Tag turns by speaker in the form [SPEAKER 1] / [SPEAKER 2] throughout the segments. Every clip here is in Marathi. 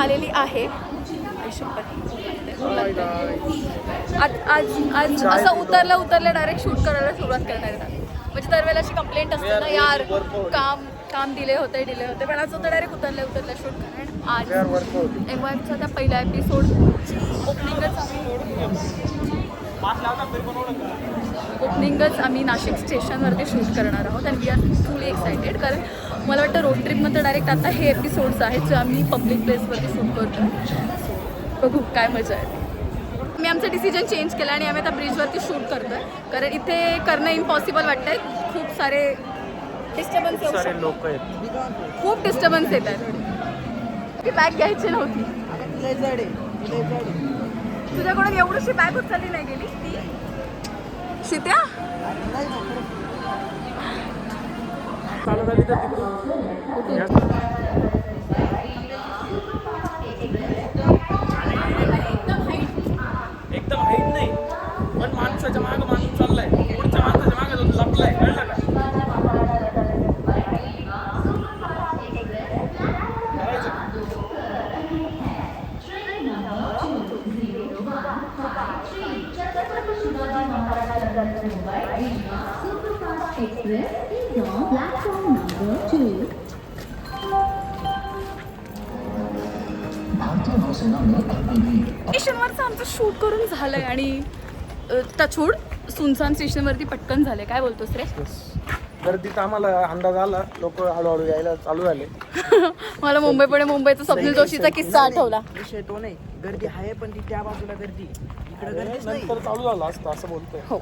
[SPEAKER 1] आलेली आहे. आज असं उतरल्या डायरेक्ट शूट करायला सुरुवात करणार आहे. म्हणजे दरवेळेला अशी कंप्लेंट असते ना, यार काम डिले होते पण आज होतं डायरेक्ट उतरल्या शूट करणार. आज MYFचा त्या पहिला एपिसोड ओपनिंगच आम्ही नाशिक स्टेशनवरती शूट करणार आहोत. आणि वी आर फुली एक्सायटेड, कारण मला वाटतं रोड ट्रिपमध्ये डायरेक्ट आता हे एपिसोड्स आहेत जे आम्ही पब्लिक प्लेसवरती शूट करतो. बघू काय मजा आहे. मी आमचं डिसिजन चेंज केलं आणि आम्ही आता ब्रिजवरती शूट करतो आहे, कारण इथे करणं इम्पॉसिबल वाटतं आहे. खूप सारे डिस्टर्बन्स लोक आहेत, खूप डिस्टर्बन्स येत आहेत. ती बॅग घ्यायची नव्हती. तुझ्याकडून एवढीशी बॅग उचलली नाही गेली ती शित्या.
[SPEAKER 2] एकदम हाईट नाही, पण माणसाच्या मागं माणूस चाललाय, पुढच्या माणसाच्या मागं लपलाय, कळलं का?
[SPEAKER 1] स्टेशनवरचं आमचं शूट करून झालंय आणि टचवूड सुनसान स्टेशनवरती पटकन झालंय. काय बोलतोस रे?
[SPEAKER 2] गर्दीत आम्हाला अंदाज आला, लोक हळूहळू यायला चालू झाले.
[SPEAKER 1] मला मुंबईचा स्वप्नील जोशीचा किस्सा आठवला.
[SPEAKER 3] विषय तो नाही, गर्दी आहे पण ती त्या बाजूला गर्दी, इकडे गर्दी नाही.
[SPEAKER 2] नंतर चालू झालं असतं असं बोलतोय.
[SPEAKER 1] हो,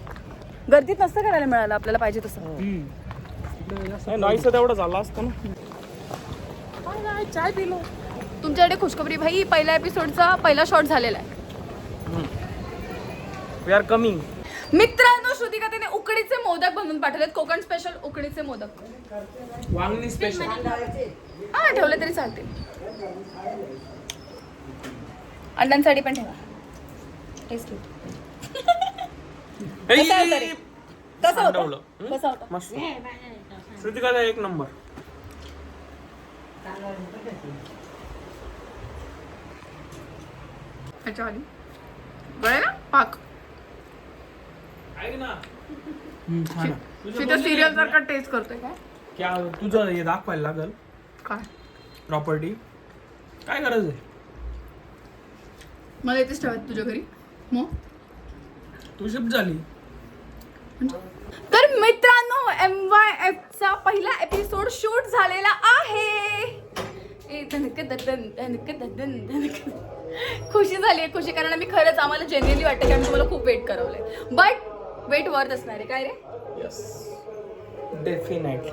[SPEAKER 1] गर्दीत नसतं करायला मिळालं आपल्याला पाहिजे तसं.
[SPEAKER 2] नाहीच तेवढं झालं असतं ना. चाय पिलो.
[SPEAKER 1] तुमच्याकडे खुशखबरी भाई, पहिल्या एपिसोडचा पहिला शॉट झालेला आहे.
[SPEAKER 2] We are coming.
[SPEAKER 1] मित्रांनो, श्रुतिका तिने उकडीचे मोदक बनवून पाठवलेत. कोकण स्पेशल उकडीचे मोदक.
[SPEAKER 2] वांगणी स्पेशल.
[SPEAKER 1] हा, ठेवले तरी चालते. अंड्यांसाठी पण ठेवा. टेस्ट कसा होता?
[SPEAKER 2] मस्त. श्रुतिकाचा एक नंबर.
[SPEAKER 1] अच्छा आली बरं पाक.
[SPEAKER 2] ऐक ना,
[SPEAKER 1] तिथे सिरियल सारखा टेस्ट करतोय काय?
[SPEAKER 2] क्या तुझं हे दाखवायला लागल
[SPEAKER 1] काय
[SPEAKER 2] प्रॉपर्टी? काय गरज आहे?
[SPEAKER 1] मला इथेच ठेवायचं तुझ्या घरी मग.
[SPEAKER 2] तू शिफ्ट झाली.
[SPEAKER 1] तर मित्रांनो, MYFचा पहिला एपिसोड शूट झालेला आहे. खुशी झाली आहे, खुशी, कारण आम्ही खरंच आम्हाला जेन्युइनली वाटतं की आम्ही तुम्हाला खूप वेट करवलंय, बट वेट वर्थ असणार आहे. काय रे?
[SPEAKER 2] Yes, definitely.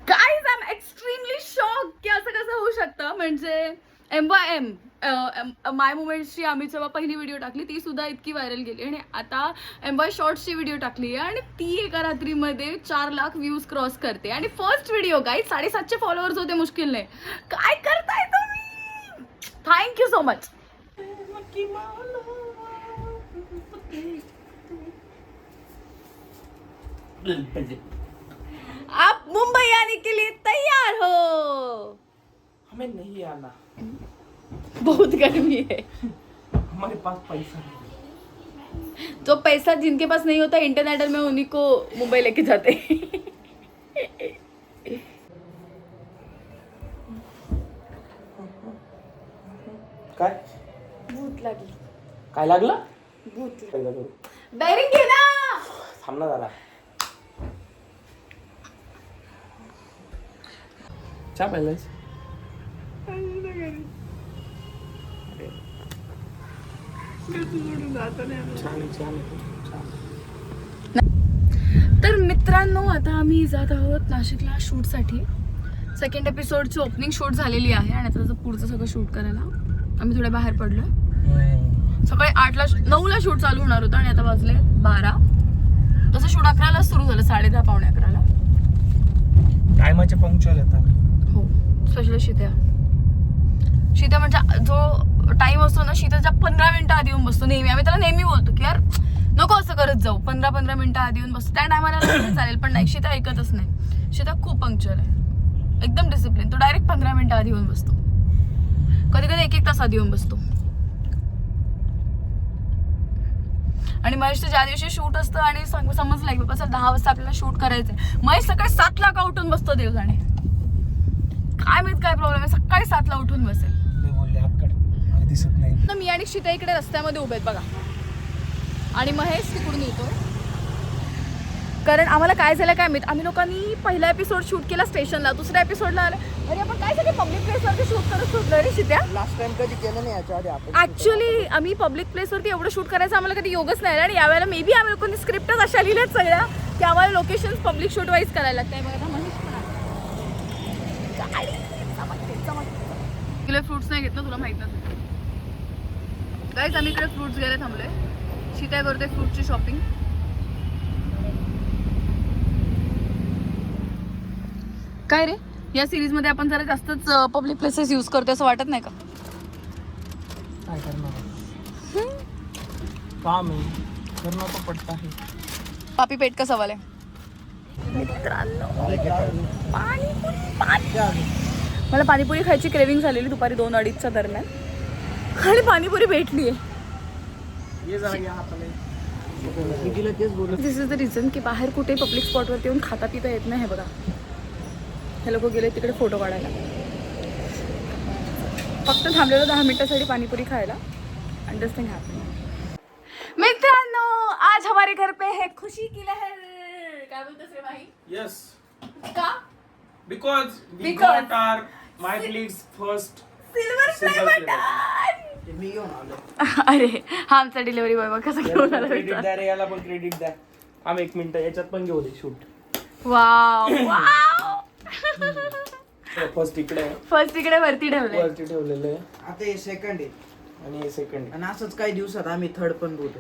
[SPEAKER 1] Guys, I am extremely shock की असं कसं होऊ शकतं. म्हणजे MYM माय मुमेंट्सची आम्ही जेव्हा पहिली व्हिडिओ टाकली ती सुद्धा इतकी व्हायरल गेली, आणि आता MY शॉर्ट्सची व्हिडिओ टाकली आहे आणि ती एका रात्रीमध्ये 4 लाख व्ह्यूज क्रॉस करते. आणि फर्स्ट व्हिडिओ गाईज 750 फॉलोअर्स होते मुश्किलने. काय करताय तुम्ही? Thank you so much. आप मुंबई आने के लिए तैयार हो?
[SPEAKER 2] हमें नहीं आना,
[SPEAKER 1] बहुत गर्मी है.
[SPEAKER 2] हमारे पास पैसा नहीं.
[SPEAKER 1] जो पैसा जिनके पास नहीं होता इंटरनेशनल में उन्हीं को मुंबई लेके जाते.
[SPEAKER 2] काय
[SPEAKER 1] भूत लागली.
[SPEAKER 2] काय लागलं?
[SPEAKER 1] भूत.
[SPEAKER 2] पहिला करू.
[SPEAKER 1] बेरिंग घे ना.
[SPEAKER 2] थांब ना जरा. चहा प्यायलास?
[SPEAKER 1] तर मित्रांनो, आता आम्ही जात आहोत नाशिकला शूटसाठी. सेकंड एपिसोडची ओपनिंग शूट झालेली आहे आणि आता त्याचं पुढचं सगळं शूट करायला आम्ही थोडे बाहेर पडलोय. सकाळी 9ला शूट चालू होणार होतं आणि आता वाजले 12. तसं शूट 11ला सुरू झालं, 10:30 पावणे 11ला.
[SPEAKER 2] टायमाचे पंक्च्युअल आहेत आम्ही.
[SPEAKER 1] हो, स्पेशली शित्या म्हणजे जो टाइम असतो ना, शीताच्या 15 मिनिटं आधी येऊन बसतो नेहमी. आम्ही त्याला नेहमी बोलतो की यार नको असं करत जाऊ, 15 मिनिटं आधी येऊन बसतो. त्या टायमाला चालेल, पण नाही, शीता ऐकतच नाही. शीता खूप पंक्च्युअल आहे, एकदम डिसिप्लिन. तो डायरेक्ट 15 मिनिटं आधी येऊन बसतो. कधी कधी 1-1 तास आधी येऊन बसतो. आणि महेशचं ज्या दिवशी शूट असतं आणि समजलं की बाबा 10 वाजता आपल्याला शूट करायचंय, महेश सकाळी 7ला का उठून बसतो देव जाणे. काय माहित काय प्रॉब्लेम आहे, सकाळी 7ला उठून बसेल.
[SPEAKER 4] दिसत नाही.
[SPEAKER 1] मी आणि शीता इकडे रस्त्यामध्ये उभे आहेत बघा, आणि महेश तिकडून येतोय. कारण आम्हाला काय झालं काय माहित, आम्ही लोकांनी पहिला एपिसोड शूट केला स्टेशनला, दुसऱ्या एपिसोडला आलं अरे आपण काय सगळे पब्लिक प्लेसवरती शूट करत सुटलो रे शित्या.
[SPEAKER 3] लास्ट टाइम कधी केलं नाही याच्या आधी आपण.
[SPEAKER 1] ऍक्च्युली आम्ही पब्लिक प्लेसवरती एवढं शूट करायचं आम्हाला कधी योगच नाही. आणि यावेळेला मे बी आम्ही लोकांनी स्क्रिप्टच अशा लिहिल्यात सगळ्या की आम्हाला लोकेशन पब्लिक शूट वाईज करायला लागतंय. बघा किलो फ्रुट्स नाही घेतलं, तुला माहित नसेल गाईज. आम्ही इकडे फ्रुट्स घ्यायला थांबलोय. शीता करते फ्रूटची शॉपिंग. काय रे, या सिरीज मध्ये आपण जरा जास्तच पब्लिक प्लेसेस यूज करतो असं वाटत नाही का?
[SPEAKER 4] काय करणार, काम आहे, करना तो पडता है.
[SPEAKER 1] पापी पेट का सवाल आहे मित्रांनो. मला पाणीपुरी खायची क्रेविंग झालेली दुपारी 2-2:30च्या दरम्यान, आणि पाणीपुरी भेटली आहे. दिस इज द रिझन की बाहेर कुठे पब्लिक स्पॉटवरती येऊन खाता पिता येत नाही. हे बघा, हे लोक गेले तिकडे फोटो काढायला. फक्त थांबलेलो 10 मिनिटासाठी पाणीपुरी खायला. Understand happen. मित्रांनो, आज हमारे घर पे है खुशी की लहर. काय बोलतोस रे भाई?
[SPEAKER 2] Yes.
[SPEAKER 1] का?
[SPEAKER 2] Because we
[SPEAKER 1] Because-
[SPEAKER 2] got our MyFlix first
[SPEAKER 1] silver play
[SPEAKER 2] silver play
[SPEAKER 1] button.
[SPEAKER 3] मी घेऊन आलो.
[SPEAKER 1] अरे हा आमचा डिलिव्हरी बॉय बघ कसा घेऊन आला.
[SPEAKER 2] क्रेडिट द्या रे, याला पण क्रेडिट द्या. आम्ही 1 मिनिट याच्यात पण घेऊ दे शूट.
[SPEAKER 1] Wow wow.
[SPEAKER 2] फर्स्ट इकडे आहे,
[SPEAKER 1] फर्स्ट इकडे वरती ठेवलंय.
[SPEAKER 2] वरती ठेवलेलं आहे,
[SPEAKER 3] आता हे सेकंड आहे
[SPEAKER 2] आणि हे सेकंड.
[SPEAKER 3] आणि असंच काही दिवसात आम्ही थर्ड पण बोलतो.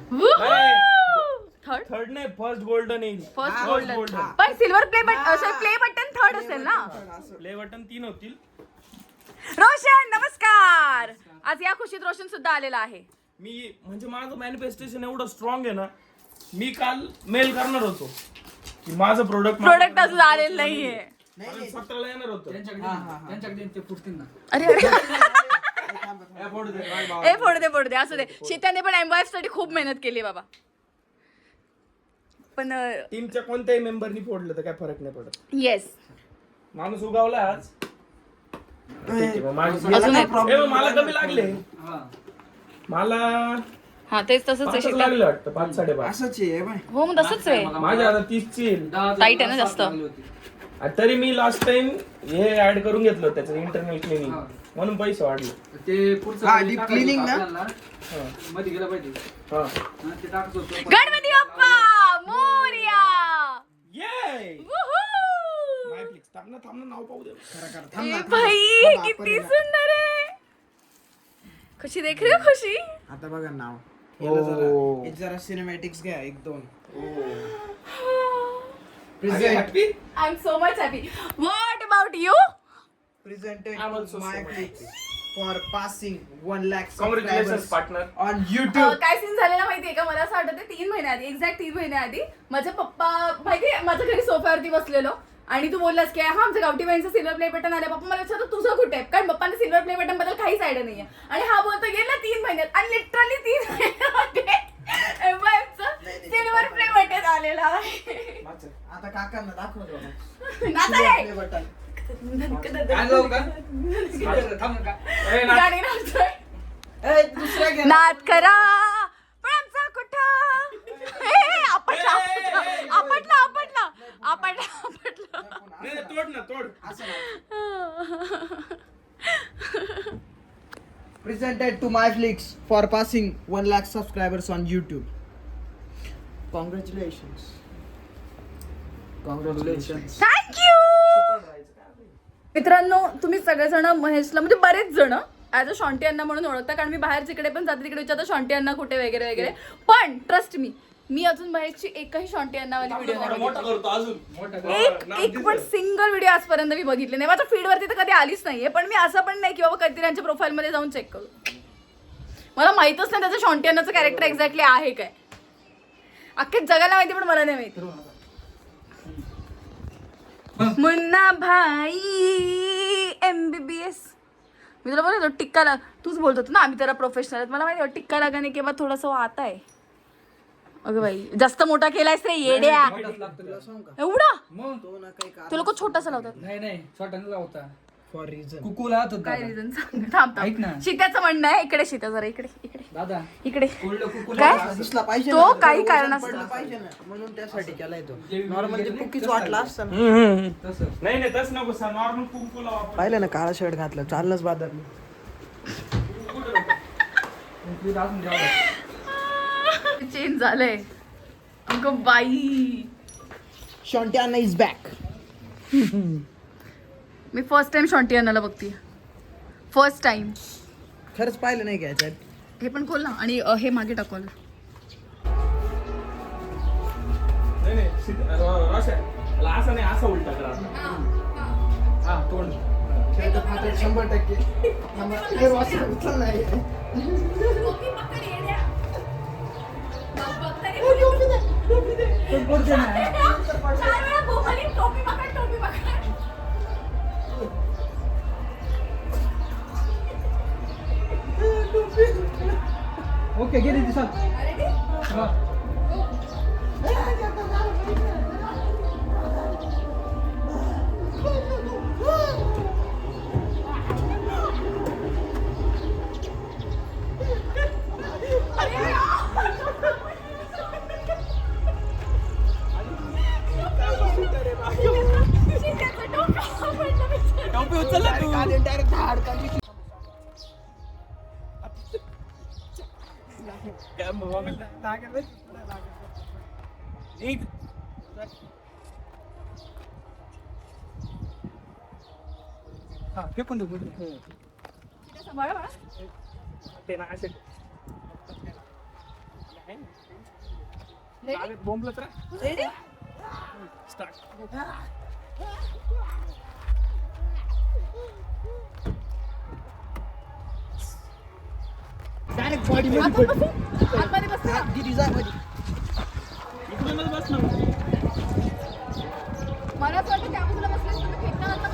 [SPEAKER 1] थर्ड
[SPEAKER 2] थर्ड नाही, फर्स्ट गोल्डन येईल.
[SPEAKER 1] First golden. पण silver play button, play button third असेल ना.
[SPEAKER 2] प्ले बटन 3 होतील.
[SPEAKER 1] रोशन नमस्कार. आज या खुशीत रोशन सुद्धा आलेला आहे.
[SPEAKER 2] मी म्हणजे माझं मॅनिफेस्टेशन एवढं स्ट्रॉंग आहे ना, मी काल मेल करणार होतो की माझं
[SPEAKER 1] प्रोडक्ट अजून आलेलं नाहीये.
[SPEAKER 2] 17ला येणार होतं.
[SPEAKER 1] अरे अरे
[SPEAKER 2] हे फोडू दे, बाय बाय.
[SPEAKER 1] ए फोड दे असू दे. शीताने पण एम्बॉयफ साठी खूप मेहनत केली बाबा. पण
[SPEAKER 2] टीमच्या कोणत्याही मेंबरनी फोडलं तर काय फरक नाही पडत.
[SPEAKER 1] येस,
[SPEAKER 2] माणूस उगावला आज. ठीक आहे, मग माझी-
[SPEAKER 1] अजून एक.
[SPEAKER 2] ए, मग मला कमी लागले. मला
[SPEAKER 1] हा तेच तसंच आहे
[SPEAKER 2] 5
[SPEAKER 1] शीता.
[SPEAKER 2] लागले वाटतं, 5-5.5.
[SPEAKER 3] असंच आहे बाय.
[SPEAKER 1] हो मग तसंच आहे.
[SPEAKER 2] माझ्या आता 30ची येईल.
[SPEAKER 1] टाईट आहे ना जास्त.
[SPEAKER 2] तरी मी लास्ट टाइम हे ऍड करून घेतलं त्याचं इंटरनल क्लिनिंग, म्हणून पैसे वाढले.
[SPEAKER 5] ते पुढचं
[SPEAKER 3] हा, deep cleaning ना?
[SPEAKER 5] मध्ये गेलं पाहिजे.
[SPEAKER 2] हा.
[SPEAKER 5] ते टाकत होतो.
[SPEAKER 1] गणपती बाप्पा मोरया.
[SPEAKER 2] ये
[SPEAKER 1] वूहू.
[SPEAKER 2] MyFlix. थांब ना, नाव पाहू दे.
[SPEAKER 1] ए भाई किती सुंदर आहे. खुशी देख रही हो खुशी.
[SPEAKER 3] आता बघा नाव.
[SPEAKER 2] Oh.
[SPEAKER 3] हे जरा सिनेमॅटिक्स घ्या 1-2.
[SPEAKER 2] Are you happy?
[SPEAKER 1] I am so much happy. What about you?
[SPEAKER 3] Presented
[SPEAKER 2] I'm also so
[SPEAKER 3] MyFlix for passing 1 lakh
[SPEAKER 2] Congratulations,
[SPEAKER 3] subscribers
[SPEAKER 2] partner.
[SPEAKER 3] on YouTube.
[SPEAKER 1] काय सीन झालेला माहितीये का? मला असं आठवतं 3 महिन्याआधी, एक्झॅक्ट 3 महिन्याआधी माझे पप्पा माहितीये माझ्या घरी सोफ्यावरती बसलेलो आणि तू बोललास की हा आमच्या गावठी बाईंचं सिल्वर प्ले बटन आलं. पप्पा मला विचारतो तुझं कुठे आहे, कारण पप्पाने सिल्वर प्ले बटन बद्दल काहीच आयडिया नाहीये. आणि हा बोलतो गेला 3 महिन्यात, आणि लिटरली 3 महिन्यामध्ये सिल्वर प्ले बटन आलेलं आहे.
[SPEAKER 3] आता काकांना दाखवतो ना.
[SPEAKER 1] नाचा रे.
[SPEAKER 3] Play button.
[SPEAKER 5] काय जाऊ का? थांब का?
[SPEAKER 2] ए, ना.
[SPEAKER 1] गाणी नाचतोय.
[SPEAKER 3] ए, दुसरा घ्या.
[SPEAKER 1] नाद करा पण आमचा कुठं. ए, आपटला आपटला आपटला आपटला आपटला.
[SPEAKER 2] नाही, तोड ना, तोड.
[SPEAKER 3] असं नाही. Presented to MyFlix for passing 1 lakh subscribers on YouTube. Congratulations.
[SPEAKER 5] Congratulations.
[SPEAKER 1] Thank you. मित्रांनो, तुम्ही सगळेजण महेशला म्हणजे बरेच जण ऍज अ शॉन्टी अण्णा म्हणून ओळखता, कारण मी बाहेर जिकडे पण जाते तिकडे विचारतो शॉन्टी अण्णा कुठे वगैरे वगैरे. पण ट्रस्ट मी अजून महेशची एकही शॉन्टी अण्णावाली व्हिडिओ नाही
[SPEAKER 2] मोठा
[SPEAKER 1] बघितली.
[SPEAKER 2] करतो अजून.
[SPEAKER 1] एक पण सिंगल व्हिडिओ आजपर्यंत मी बघितली नाही. माझ्या फीडवरती तर कधी आलीच नाहीये. पण मी असं पण नाही की बाबा कधीतरी यांच्या प्रोफाईलमध्ये जाऊन चेक करू. मला माहितच नाही त्याचं शॉन्टी अण्णाचं कॅरेक्टर एक्झॅक्टली आहे काय. अख्ख्या जगाला माहिती पण मला नाही माहिती. मुन्ना भाई MBBS मी तुला बोलतो टिक्का तूच बोलत होतो ना आम्ही त्याला प्रोफेशनल आहेत. मला माहिती टिक्का लगाने के बाद थोडंसं आता आहे. अगं बाई जास्त मोठा केलायस रे येड्या. एवढा
[SPEAKER 3] तो ना काही कारण
[SPEAKER 1] तो लोक छोटासा लावतात.
[SPEAKER 5] नाही छोटा न लावता
[SPEAKER 3] फॉर रिझन.
[SPEAKER 5] कुकू लावत होता
[SPEAKER 1] काय रिझन सांग. थांब
[SPEAKER 5] ऐक ना.
[SPEAKER 1] शीत्याचं म्हणणं आहे इकडे शीत्या जरा इकडे इकडे
[SPEAKER 5] दादा
[SPEAKER 1] इकडे
[SPEAKER 5] कुकू
[SPEAKER 1] काय
[SPEAKER 3] दिसला पाहिजे
[SPEAKER 1] तो
[SPEAKER 3] ना,
[SPEAKER 1] काही
[SPEAKER 3] वजन
[SPEAKER 1] कारणास्तव.
[SPEAKER 3] पडलं पाहिजे ना म्हणून त्यासाठी केलाय तो. नॉर्मल ते कुकीच वाटला असतं ना.
[SPEAKER 5] तसं
[SPEAKER 2] नाही तस नको सर नॉर्मल कुंकुला वापर.
[SPEAKER 3] पाहिलं ना काळा शर्ट घातलं चाललंच बादरलं.
[SPEAKER 1] चेंज झालंय अगं बाई.
[SPEAKER 3] शॉन्टियाना इज बॅक.
[SPEAKER 1] मी फर्स्ट टाइम शॉन्टी आणायला बघते. First time.
[SPEAKER 3] खरंच पाहिलं नाही का याच्यात.
[SPEAKER 1] हे पण खोल ना आणि हे मागे टाकवलं.
[SPEAKER 2] नाही रोशन त्याला असं नाही असं उलटा करा.
[SPEAKER 5] हा तोंड
[SPEAKER 3] 100%. हे वाचलं उचल नाही.
[SPEAKER 5] ओके गेली दिसत
[SPEAKER 2] टोपी उचलला तू.
[SPEAKER 3] डायरेक्ट हाडकाची.
[SPEAKER 5] हा फेकून दे
[SPEAKER 1] सांभाळा बाळा.
[SPEAKER 2] ते ना असे बोंबलत रा.
[SPEAKER 1] रेडी
[SPEAKER 3] डायरेक्ट बॉडी
[SPEAKER 1] आपण बसू. आतमध्ये बसू ना.
[SPEAKER 3] मध्ये डिझाईन मध्ये.
[SPEAKER 2] इकडूनच बस ना.
[SPEAKER 1] मला असं वाटतं त्या बाजूला बसलेस तुम्ही फेकणार आता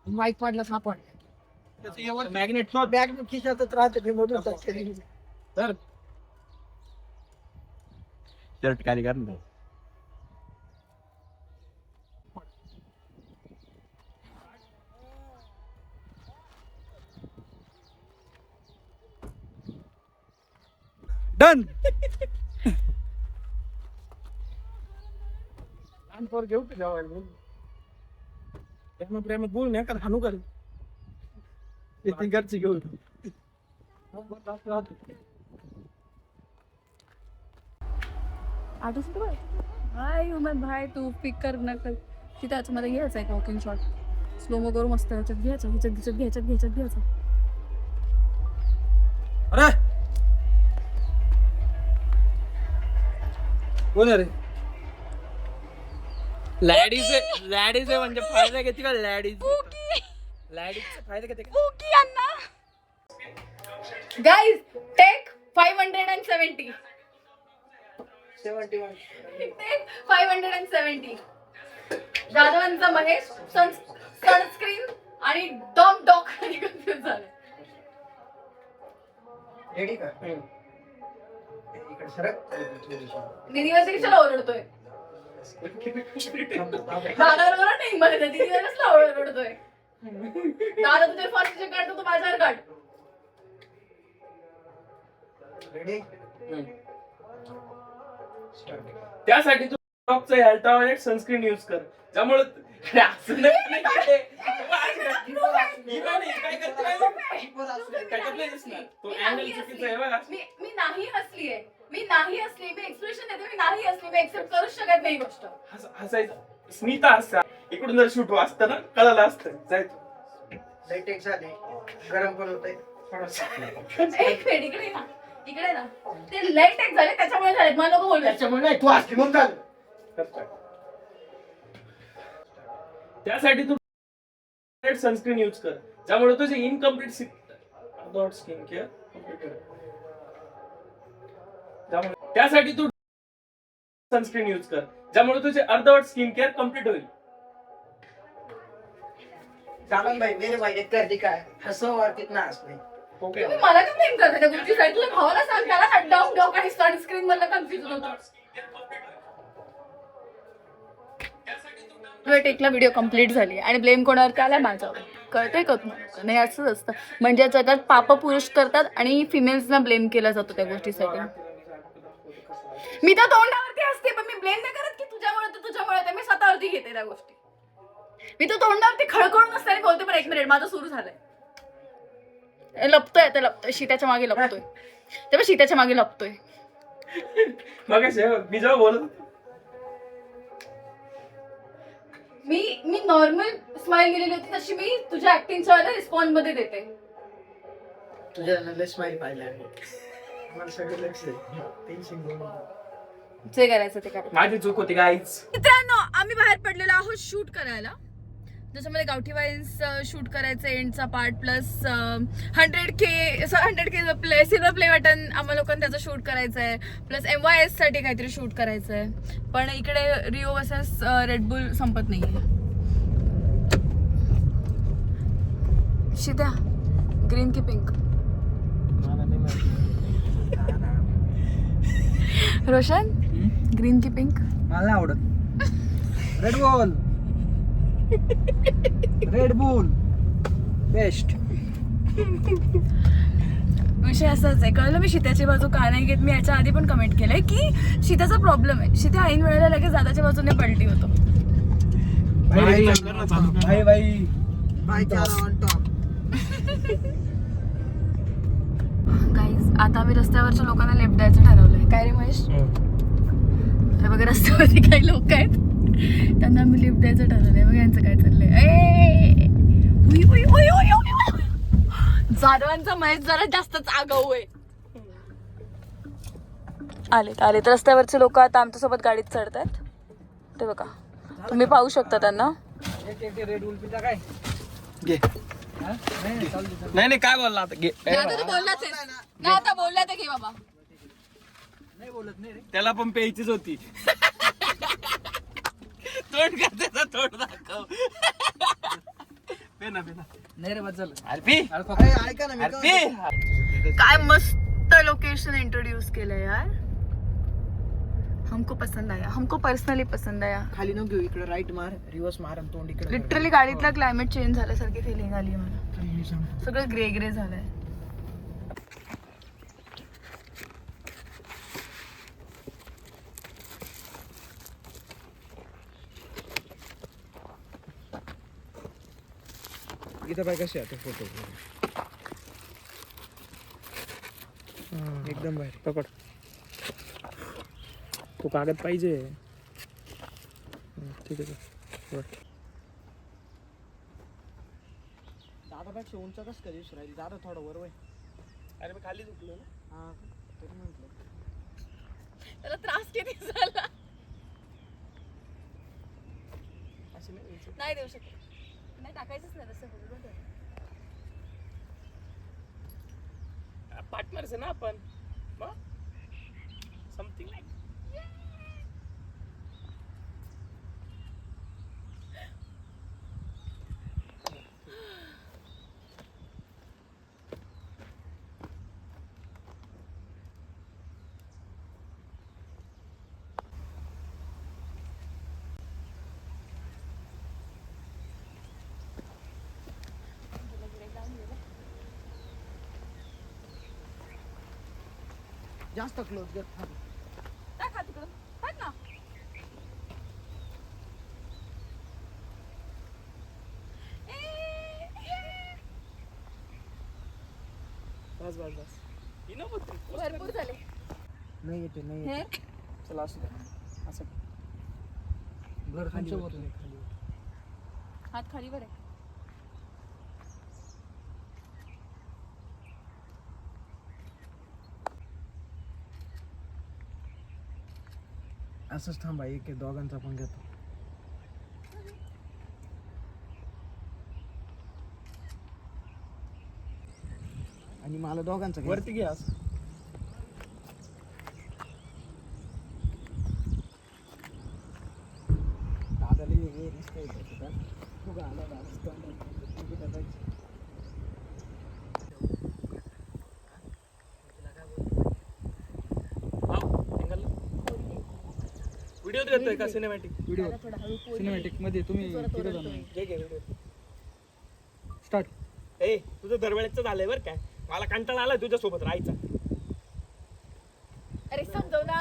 [SPEAKER 1] मी
[SPEAKER 3] माईक पाडला सापड.
[SPEAKER 2] मॅग्नेट
[SPEAKER 3] बॅग खिशातच राहते मी मधून
[SPEAKER 2] तर
[SPEAKER 6] शर्ट खाली कर ना.
[SPEAKER 5] डन
[SPEAKER 2] घेऊ ते जेवायला. प्रेमात बोल नाही का हानू कर.
[SPEAKER 3] घरची घेऊ.
[SPEAKER 1] आठवस बघ. हाय उमर भाई तू पिक कर न कर. तिथे आतमध्ये घ्यायचं आहे वॉकिंग शॉट. स्लोमो करू मस्त ह्याच्यात घ्यायचं घ्यायचं.
[SPEAKER 5] अरे कोण आहे रे
[SPEAKER 4] लॅडीज आहे म्हणजे फायदा घेते का लॅडीज फायदा घेते का?
[SPEAKER 1] Guys take 570.
[SPEAKER 3] 71.
[SPEAKER 1] टेक 570. जाधवांचा महेश सनस्क्रीन आणि डॉम डॉक आणि कन्फ्युज झालं.
[SPEAKER 3] रेडी का? इकडे सरक.
[SPEAKER 1] दीदीवर कशाला ओरडतोय. दादावर नाही मला दीदीवर कसला ओरडतोय. दादा तुझे फास्टचे काढतो तू माझ्यावर काढ.
[SPEAKER 3] रेडी.
[SPEAKER 2] त्यासाठी तू डॉकचं अल्ट्राव्हायलेट सनस्क्रीन यूज कर. त्यामुळे असं नाही काय दिसणार. तो अँगल चुकीचा आहे बघा.
[SPEAKER 1] मी नाही हसलीये. मी एक्सप्रेशन देते. मी नाही हसली. मी एक्सेप्ट करूच शकत नाही गोष्ट.
[SPEAKER 2] हसायचं स्मिता हसा. इकडून जर शूट वाचतं ना कळालं असतं. जायचं
[SPEAKER 3] लाईट एक झाली. गरम पण होतंय.
[SPEAKER 1] एक मिनिट इकडे ना. इकडे ना ते लाईट टॅक झाले त्याच्यामुळे झाले मला नको बोलू
[SPEAKER 3] त्याच्यामुळे नाही तू असली म्हणून झालं.
[SPEAKER 2] त्यासाठी तू सनस्क्रीन यूज कर ज्यामुळे तुझे इनकम्प्लीट स्किन केअर त्यासाठी तू सनस्क्रीन यूज कर ज्यामुळे तुझे अर्धवट स्किन केअर कम्प्लीट होईल.
[SPEAKER 3] चालन भाई मेरे भाई एक कर दी काय हसो और कितना हंस नहीं.
[SPEAKER 2] ओके
[SPEAKER 1] तुम्ही मला का ब्लेम करता त्या गोष्टीसाठी तुला भावाला सांग त्याला डाऊन डॉक आणि सनस्क्रीन मधलं कन्फ्युजन होतं. टेकला व्हिडिओ कम्प्लीट झाली आणि ब्लेम कोणावर आला माझ्यावर कळतंय का तुम्हाला नाही असंच असतं म्हणजे जगात पाप पुरुष करतात आणि फिमेल्सना ब्लेम केला जातो त्या गोष्टीसाठी. मी तर तोंडावरती असते पण मी ब्लेम नाही करत की तुझ्यामुळे मी स्वतःवरती घेते त्या गोष्टी. मी तर तोंडावरती खळखळून नसताना बोलते पण 1 मिनिट माझं सुरू झालंय लपतोय शीताच्या मागे लपतोय तेव्हा शीताच्या मागे लपतोय.
[SPEAKER 2] मग मी जेव्हा बोलत
[SPEAKER 1] मी नॉर्मल स्माइल दिलेली होती तशी मी तुझ्या ऍक्टिंगच्या वेळेला रिस्पॉन्स मध्ये देते.
[SPEAKER 3] तुझ्या नंतर स्माइल पाहिला मला सगळं लक्ष टेन्शन घेऊन
[SPEAKER 1] जे करायचं ते करा.
[SPEAKER 2] माझी चूक होती काहीच.
[SPEAKER 1] मित्रांनो आम्ही बाहेर पडलेलो आहोत शूट करायला ज्याच्यामध्ये गावठी वाईन्स शूट करायचं एंडचा part plus 100K play silver play button आम्हाला लोकांना त्याचं शूट करायचं आहे प्लस MYS साठी काहीतरी शूट करायचं आहे पण इकडे रिओ वर्सेस रेडबुल संपत नाहीये. शिद्या ग्रीन की पिंक रोशन ग्रीन की पिंक
[SPEAKER 3] मला आवडत रेड बुल बेस्ट.
[SPEAKER 1] विषय असाच आहे कळलं. मी शीताची बाजू का नाही घेत मी याच्या आधी पण कमेंट केलंय की शीताचा प्रॉब्लेम आहे. शीता ऐन वेळेला लगेच दादाच्या बाजूने पलटी होतो. गाईज आता आम्ही रस्त्यावरच्या लोकांना लेफ्ट द्यायचं ठरवलंय. काय रे महेश हे बघा रस्त्यावरती काही लोक आहेत त्यांना आम्ही लिफ्ट द्यायचं ठरवलंय. बघा यांचं काय चाललंय. जाधवांचा महेश जरा जास्तच आगाऊ आहे. आलेत रस्त्यावरचे लोक आता आमच्यासोबत गाडीत चढतात ते बघा तुम्ही पाहू शकता त्यांना.
[SPEAKER 3] रेड बुल पिता काय
[SPEAKER 6] घे नाही काय बोलला आता घे
[SPEAKER 1] आता तू बोललाच आहेस. नाही आता बोलला तर घे बाबा.
[SPEAKER 3] नाही बोलत नाही रे
[SPEAKER 6] त्याला पण प्यायचीच होती. तोंड करते तोंड दाखव पे ना
[SPEAKER 3] नाही रे बस झालं.
[SPEAKER 6] अरे
[SPEAKER 3] ऐका ना मी
[SPEAKER 6] पी
[SPEAKER 1] काय मस्त लोकेशन इंट्रोड्यूस केलं यार. हमको पसंद आया हमको पर्सनली पसंद आया.
[SPEAKER 3] खाली न घेऊ इकडे राईट मार रिवर्स मार आणि तोंड इकडे
[SPEAKER 1] लिटरली गाडीतला क्लायमेट चेंज झाल्यासारखी फिलिंग आली आहे मला. सगळं ग्रे झालंय.
[SPEAKER 3] इथं बाय कसे आहे फोटो एकदम भारी.
[SPEAKER 2] पकड तू कागद पाहिजे. ठीक आहे
[SPEAKER 3] दादापेक्षा उंच कसं काय दिवस राहिली दादा थोडं वर वय.
[SPEAKER 2] अरे मी खाली झुकलो ना.
[SPEAKER 3] हा तरी म्हटलं
[SPEAKER 1] त्याला त्रास किती झाला
[SPEAKER 2] असे नाही
[SPEAKER 1] नाही देऊ शकत. नाही टाकायचंच नाही तसं
[SPEAKER 2] पार्टनर्स आहे ना आपण समथिंग लाईक.
[SPEAKER 3] जास्त क्लोज घेत
[SPEAKER 1] टाका तिकडं टाक ना.
[SPEAKER 2] बस बस बस
[SPEAKER 1] भरपूर झाले.
[SPEAKER 3] नाही येते नाही
[SPEAKER 1] हे
[SPEAKER 3] येते.
[SPEAKER 2] चला असू दे असं
[SPEAKER 3] घर खाली
[SPEAKER 2] खाली
[SPEAKER 3] होतं.
[SPEAKER 1] हात खालीवर आहे.
[SPEAKER 3] असंच थांबा एक दोघांचा पण घेतो. आणि मला दोघांचा
[SPEAKER 2] वरती घ्या असं.
[SPEAKER 3] दादाला वेगळे दिसतंय त्याच्यात. तू आला
[SPEAKER 2] व्हिडिओ देतोय का सिनेमॅटिक?
[SPEAKER 6] व्हिडिओ सिनेमॅटिक मध्ये तुम्ही तिघं जण.
[SPEAKER 2] घे व्हिडिओ.
[SPEAKER 6] स्टार्ट.
[SPEAKER 2] ए तुझं दरवेळेचं झालंय बरं काय, मला कंटाळा आलाय तुझ्या सोबत राहायचा.
[SPEAKER 1] अरे समजव ना.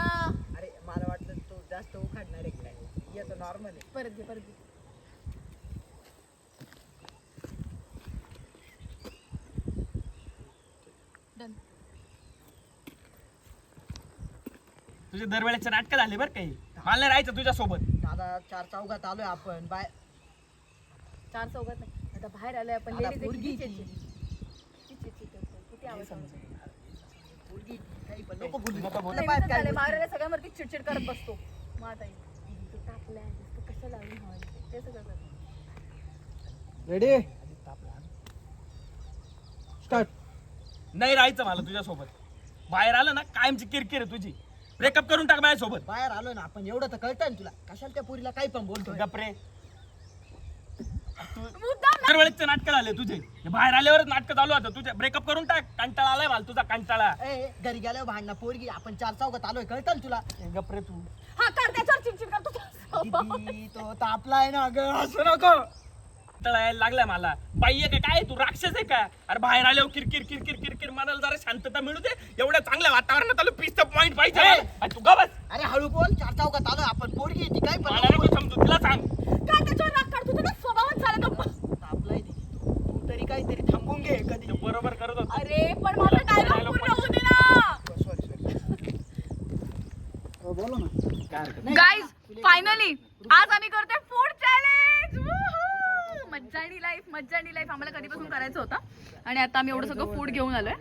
[SPEAKER 3] अरे मला वाटलं तू जास्त उखाडणार आहे काय. येतो नॉर्मल आहे.
[SPEAKER 1] परत घे. डन.
[SPEAKER 2] तुझे दरवेळेचे नाटकं झाले बरं काही, मला नाही राहायचं तुझ्या सोबत.
[SPEAKER 3] दादा 4 चौघात आलोय आपण. बाय
[SPEAKER 1] 4 चौघात नाही, आता बाहेर आलोय आपण.
[SPEAKER 3] दादा,
[SPEAKER 1] लेडीज
[SPEAKER 3] पोरगी
[SPEAKER 1] किती आवाज
[SPEAKER 3] पोरगी काही पण नको बोलू.
[SPEAKER 1] मारायला सगळ्यांवरती चिडचिड करत बसतो. मग आता तू टाकलाय तू कसं लावली हवा ते सगळं करतो.
[SPEAKER 6] Ready start.
[SPEAKER 2] नाही राहायचं मला तुझ्या सोबत. बाहेर आलं ना कायमची किरकिर आहे तुझी. ब्रेकअप करून टाक माझ्या सोबत.
[SPEAKER 3] बाहेर आलोय ना आपण, एवढं तर कळतं ना तुला. कशाला त्या पोरीला काही पण बोलतोय.
[SPEAKER 2] गप्रे. दरवेळेचे नाटक झाले तुझे. हे बाहेर आल्यावरच नाटक चालू होतं तुझे. ब्रेकअप करून टाक. कंटाळा आलाय मला तुझा, कंटाळा.
[SPEAKER 3] ए घरी गेल्यावर भांडणं पोरगी. आपण 4 चौघात आलोय, कळतं ना तुला.
[SPEAKER 2] गप्रे तू.
[SPEAKER 1] हा कर त्याच्यावर चिडचिड करतो.
[SPEAKER 3] दीदी, तो तापला आहे ना ग, असं नको.
[SPEAKER 2] कंटाळा यायला लागलाय मला. बाई आहे का काय, तू राक्षस आहे का? अरे बाहेर आल्यावर किरकिर किरकिर किरकिर. मनाला जरा शांतता मिळू दे. एवढ्या चांगल्या वातावरणात आलो, पीसचा पॉइंट पाहिजे मला. आणि तू गा बस.
[SPEAKER 3] अरे हळू बोल. 4 चौघात आलोय आपण, पोरगी ती काही पण
[SPEAKER 2] मला नको समजू, तिला सांग.
[SPEAKER 1] काय त्याच्यावर राग काढतो तुझा स्वभावच झाला तो.
[SPEAKER 3] तापलाय दीदी. तू तरी काहीतरी थांबून घे कधी.
[SPEAKER 2] तू बरोबर करत होता.
[SPEAKER 1] अरे पण माझा डायलॉग पूर्ण होऊ दे ना.
[SPEAKER 6] बोला ना.
[SPEAKER 1] गाईज फायनली आज आम्ही करतोय फूड चॅलेंज. मज्जा आणि लाईफ आम्हाला कधीपासून करायचं होतं आणि आता आम्ही एवढं सगळं फूड घेऊन आलोय.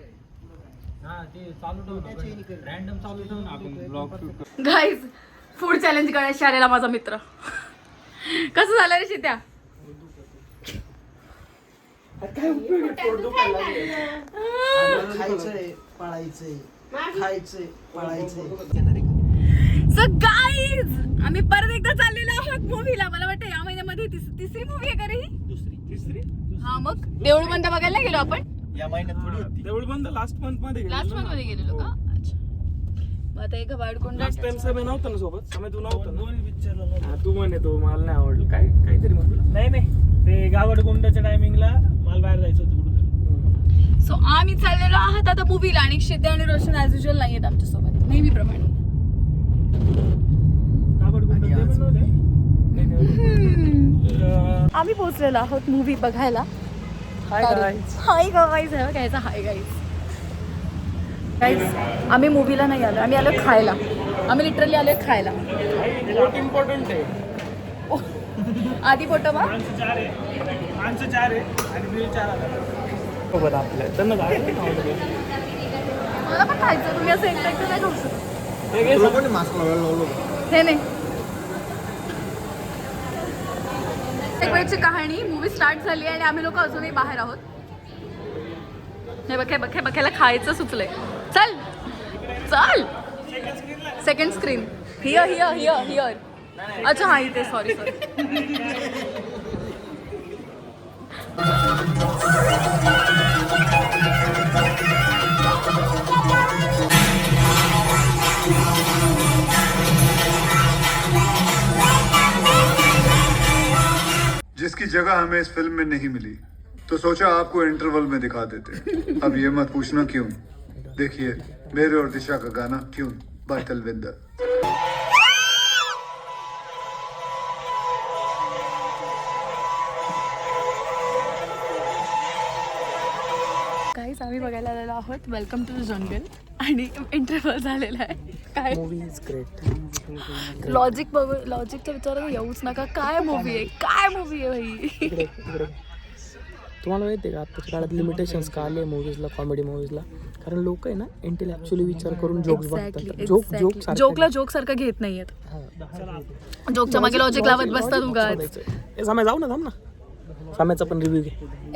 [SPEAKER 6] रॅन्डम चालू ठेवू ना आपण blog shoot.
[SPEAKER 1] Guys food challenge करायला आलेला माझा मित्र. कसं झालं रे शित्या?
[SPEAKER 3] खायचंय पळायचंय, खायचंय पळायचंय.
[SPEAKER 1] सो गाईज आम्ही परत एकदा चाललेलो आहोत मूवीला. मला वाटतं या महिन्यामध्ये तिसरी मूवी आहे का रे ही?
[SPEAKER 2] तिसरी.
[SPEAKER 1] हा मग देऊळ बंद बघायला गेलो आपण.
[SPEAKER 2] या महिन्यात थोडी होती. देऊळ बंद लास्ट मंथ मध्ये गेलेलो
[SPEAKER 1] लास्ट
[SPEAKER 2] ना.
[SPEAKER 1] मंथ मध्ये गेलेलो का? अच्छा. मग आता एक वाडकोंड
[SPEAKER 2] लास्ट टाइम समय नव्हता ना सोबत. समय तू नव्हता ना. हा, तू म्हणे तो मला नाही आवडलं. काहीतरी म्हणतो.
[SPEAKER 4] नाही ते गावडगुंडाच्या टायमिंगला मला बाहेर जायचं होतं कुठं.
[SPEAKER 1] सो आम्ही चाललेलो आहात आता मूवीला आणि शिद्या आणि रोशन ऍज युजल नाही आहेत आमच्यासोबत नेहमीप्रमाणे. आम्ही पोहोचलेलो आहोत मूवी बघायला. Hi guys. Hi guys. आम्ही मूवीला नाही आलो, आम्ही आलो खायला. आम्ही लिटरली आलोय खायला.
[SPEAKER 2] बहुत इम्पॉर्टंट आहे.
[SPEAKER 1] आधी फोटो मग
[SPEAKER 2] माणसं 4 आहे आणि बिल 4,000 सोबत आपल्या. त्यांना
[SPEAKER 1] मला पण खायचं. तुम्ही असं एकटं नाही खाऊ शकत.
[SPEAKER 3] मास्क लावलो.
[SPEAKER 1] हे नाही. एक वेळची कहाणी. मूवी स्टार्ट झाली आणि आम्ही लोक अजूनही बाहेर आहोत. हे बघायला खायचं सुचलंय. चल सेकंड स्क्रीन. हिअर. अच्छा हा इथे. सॉरी.
[SPEAKER 7] जिसकी जगह हमें इस फिल्म में नहीं मिली तो सोचा आपको इंटरवल में दिखा देते। अब ये मत पूछना क्यों। देखिए मेरे और दिशा का गाना क्यों बाय तलविंदर।
[SPEAKER 1] गाईज आम्ही बघायला आलेलो आहोत वेलकम टू द जंगल आणि इंटरव्हल झालेला आहे. काय लॉजिकच्या विचारात येऊच नका. काय मूवी आहे भाई.
[SPEAKER 4] तुम्हाला माहिती आहे का आत्ताच्या काळात लिमिटेशन्स का आले मूवीजला, कॉमेडी मूवीजला? कारण लोक आहे ना इंटेलेक्च्युअली विचार करून जोक्स बघतात.
[SPEAKER 1] जोकला जोक सारखं घेत नाहीयेत. जोकच्या मागे लॉजिक लावत बसतात उगाच.
[SPEAKER 4] साम्या जाऊ ना, थांब ना, साम्याचा पण रिव्ह्यू घे.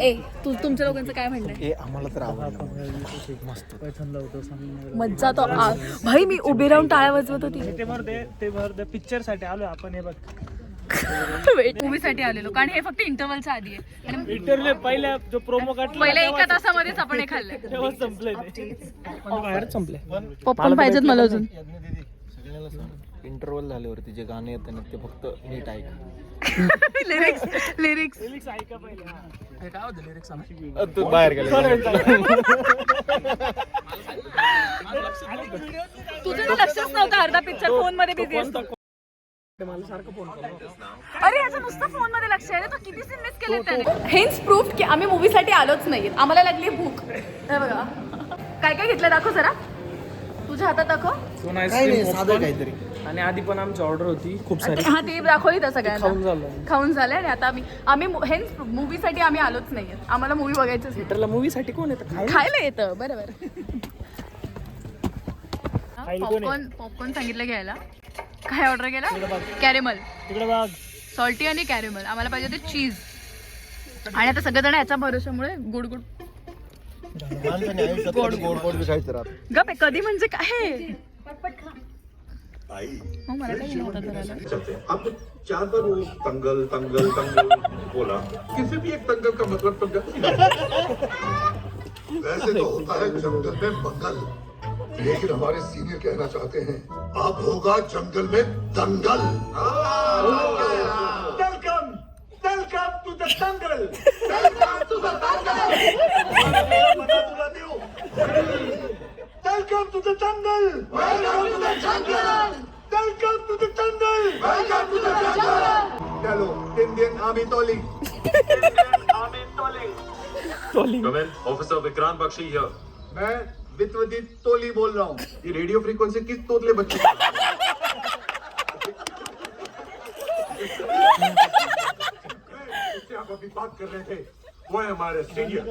[SPEAKER 1] ए तुमच्या लोकांचं काय म्हणणं आहे?
[SPEAKER 6] आम्हाला तर आवडलं मस्त.
[SPEAKER 1] मज्जा तो भाई मी उभी राहून टाळ्या वाजवत होती.
[SPEAKER 4] ते पिक्चर साठी आलो आपण. हे बघ
[SPEAKER 1] मूवीसाठी आलेलो कारण हे फक्त इंटरव्हलच्या आधी आहे. आणि
[SPEAKER 4] इंटरव्ह्यू पहिल्या जो प्रोमो काढला
[SPEAKER 1] पहिल्या एका तासामध्येच आपण हे खाल्लं.
[SPEAKER 4] तेव्हा संपले, बाहेरच संपले.
[SPEAKER 1] पॉपकॉर्न पाहिजेत मला अजून.
[SPEAKER 6] इंटरव्हल झाल्यावरती जे गाणे येतात ना ते फक्त नीट ऐका.
[SPEAKER 1] लिरिक्स
[SPEAKER 4] ऐका पहिले. हे काय होतं लिरिक्स?
[SPEAKER 6] तू बाहेर गेला.
[SPEAKER 1] तुझं ना लक्षच नव्हतं. अर्धा पिक्चर फोन मध्ये बिझी असतो.
[SPEAKER 4] मला सारखं फोन करतो.
[SPEAKER 1] अरे याचं नुसतं फोन मध्ये लक्ष आहे. तो किती सीन मिस केले त्याने. हेन्स प्रूफ की आम्ही मूवीसाठी आलोच नाहीये. आम्हाला लागली भूक. हे बघा काय काय घेतलं दाखव जरा. तुझ्या हातात दाखव.
[SPEAKER 6] साधं काहीतरी.
[SPEAKER 4] आणि आधी पण आमची ऑर्डर होती खूप सारी.
[SPEAKER 1] हा ते दाखवली त्या सगळ्यांना. खाऊन झालं आणि आता आम्ही हेन्स मूवीसाठी आम्ही आलोच नाहीये. आम्हाला मूवी बघायचं.
[SPEAKER 4] थिएटरला मूवीसाठी कोण येतं?
[SPEAKER 1] खायला येतं. बरोबर. पॉपकॉर्न सांगितलं घ्यायला. काय ऑर्डर केला? कॅरेमल.
[SPEAKER 4] तिकडे बघ.
[SPEAKER 1] सॉल्टी आणि कॅरेमल. आम्हाला पाहिजे ते चीज. आणि आता सगळेजण याच्या भरोशामुळे गुड गुड गप. कधी म्हणजे काय मग मला काही नव्हतं करायला.
[SPEAKER 8] अब चार बार वो तंगल तंगल तंगल बोला, किसी भी एक तंगल का मतलब तंगल वैसे तो होता है जंगल में मंगल, लेकिन हमारे सीनियर कहना चाहते हैं अब होगा जंगल में दंगल। Welcome welcome to the dangal, welcome to the dangal. Welcome to the jungle, welcome to the jungle, welcome to the jungle, welcome to the jungle. चलो Indian army trolling, Indian army trolling. Government officer Vikrant Bakshi here. मैं वित्तवदीप तोली बोल रहा हूँ। ये रेडियो फ्रीक्वेंसी किस तोतले बच्चे जिससे आप अभी बात कर रहे थे वो है हमारे सीनियर।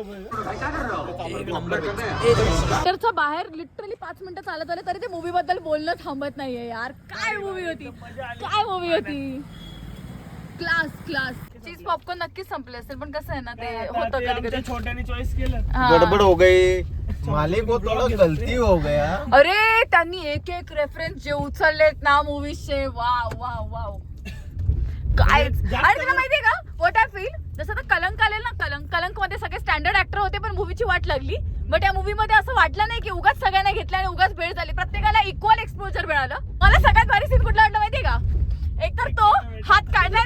[SPEAKER 1] थिएटरच्या बाहेर लिटरली 5 मिनिटं चालत आले तरी ते मूवी बद्दल बोलणं थांबत नाहीये यार. काय मूवी होती, काय मूवी होती. Class class. चीज पॉपकॉर्न नक्कीच संपले असेल पण कसं आहे ना ते होतं कधी कधी.
[SPEAKER 4] छोट्याने चॉईस केलं.
[SPEAKER 6] गडबड हो गई, मालिक को थोड़ा गलती हो गया.
[SPEAKER 1] अरे त्यांनी एक एक रेफरन्स जे उचललेत ना मूवीजचे. वाव वाव वाव काय. आणि तुला माहितीये का व्हॉट आय फील, जसं आता कलंक आलेल ना, कलंक मध्ये सगळे स्टँडर्ड ऍक्टर होते पण मूवीची वाट लागली. बट या मूवी मध्ये असं वाटलं नाही की उगाच सगळ्यांना घेतलं आणि उगाच भेट झाली. प्रत्येकाला इक्वल एक्सपोजर मिळालं. मला सगळ्यात भारी सीन कुठला वाटलं माहितीये का? एक तर तो हात काढला,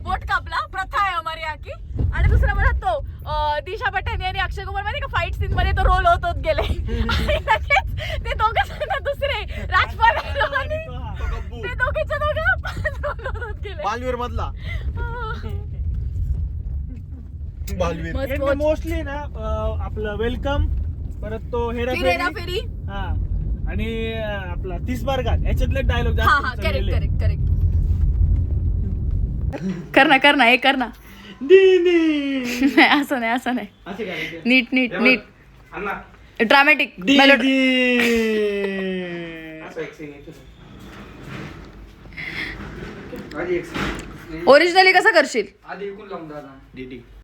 [SPEAKER 1] बोट कापला प्रथा आहे हमारी आकी. आणि दुसरा मला तो दिशा पटानी आणि अक्षय कुमार माहिती का फाईट सीन मध्ये तो रोल होत गेले. आणि लगेच ते दोघं दुसरे राजपाल आणि ते दोघेच्या दोघं रोल होत गेले.
[SPEAKER 6] बालवीर मधला बालवीर
[SPEAKER 4] मोस्टली ना आपलं वेलकम, परत तो
[SPEAKER 1] हेराफेरी.
[SPEAKER 4] हा आणि आपला 30 बार घाट याच्यातले डायलॉग
[SPEAKER 1] हा हा करेक्ट करेक्ट करेक्ट. कर ना हे कर ना. नाही असं नाही नीट नीट नीट ड्रामॅटिक मेलोडी. ओरिजिनली कसं करशील?
[SPEAKER 5] आधी ऐकून लावून दादा.